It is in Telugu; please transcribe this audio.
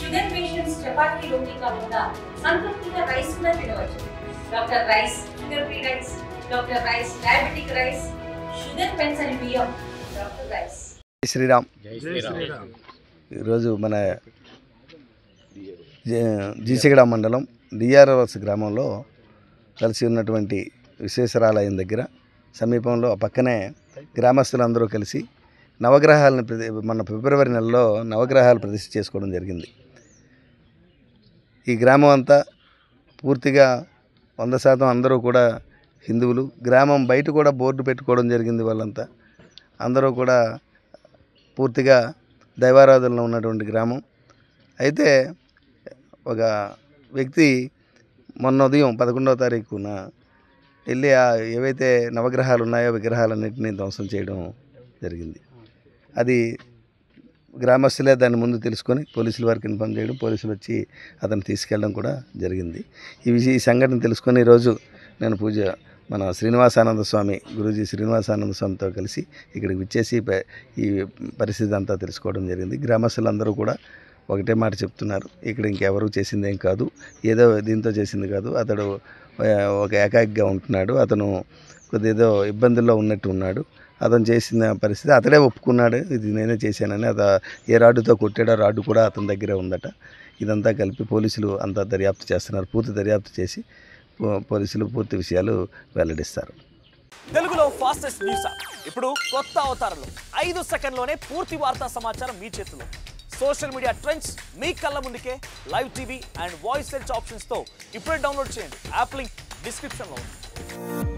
షుగర్ పేషెంట్స్ చపాతీ రోటీ కాకుండా సంతృప్తిగా రైస్ కూడా తినవచ్చు. Doctor rice, sugar free rice, doctor rice, diabetic rice, sugar పెన్సని బియ్యం, డాక్టర్ రైస్. శ్రీరామ్. ఈరోజు మన జీసిగడ మండలం డిఆర్ఎస్ గ్రామంలో కలిసి ఉన్నటువంటి విశ్వేశ్వరాలయం దగ్గర సమీపంలో ఆ పక్కనే గ్రామస్తులందరూ కలిసి నవగ్రహాలను మన ఫిబ్రవరి నెలలో నవగ్రహాలు ప్రతిష్ఠ చేసుకోవడం జరిగింది. ఈ గ్రామం అంతా పూర్తిగా 100% అందరూ కూడా హిందువులు. గ్రామం బయట కూడా బోర్డు పెట్టుకోవడం జరిగింది. వాళ్ళంతా అందరూ కూడా పూర్తిగా దైవారాధనలో ఉన్నటువంటి గ్రామం. అయితే ఒక వ్యక్తి మొన్న ఉదయం 11వ తారీఖున వెళ్ళి ఏవైతే నవగ్రహాలు ఉన్నాయో విగ్రహాలన్నింటినీ ధ్వంసం చేయడం జరిగింది. అది గ్రామస్తులే దాన్ని ముందు తెలుసుకొని పోలీసుల వారికి ఇన్ఫార్మ్ చేయడం, పోలీసులు వచ్చి అతను తీసుకెళ్ళడం కూడా జరిగింది. ఈ సంఘటన తెలుసుకొని ఈరోజు నేను మన శ్రీనివాసానంద స్వామి గురూజీ శ్రీనివాసానంద స్వామితో కలిసి ఇక్కడికి విచ్చేసి ఈ పరిస్థితి అంతా తెలుసుకోవడం జరిగింది. గ్రామస్తులందరూ కూడా ఒకటే మాట చెప్తున్నారు, ఇక్కడ ఇంకెవరూ చేసిందేం కాదు, ఏదో దీంతో చేసింది కాదు, అతడు ఒక ఏకాకిగా ఉంటున్నాడు, అతను కొద్దిగా ఇబ్బందుల్లో ఉన్నట్టు ఉన్నాడు, అతను చేసిన పరిస్థితి అతడే ఒప్పుకున్నాడు, ఇది నేనే చేశానని. ఏ రాడ్డుతో కొట్టాడో రాడ్డు కూడా అతని దగ్గరే ఉందట. ఇదంతా కలిపి పోలీసులు అంతా దర్యాప్తు చేస్తున్నారు. పూర్తి దర్యాప్తు చేసి పోలీసులు పూర్తి విషయాలు వెల్లడిస్తారు. తెలుగులో ఫాస్టెస్ట్ న్యూస్ ఇప్పుడు కొత్త అవతారంలో 5 సెకండ్లోనే పూర్తి వార్తా సమాచారం మీ చేతిలో. సోషల్ మీడియా ట్రెండ్స్ మీ కళ్ళ ముందుకే live TV and voice search ఆప్షన్స్తో ఇప్పుడే డౌన్లోడ్ చేయండి. యాప్ లింక్ డిస్క్రిప్షన్లో ఉంది.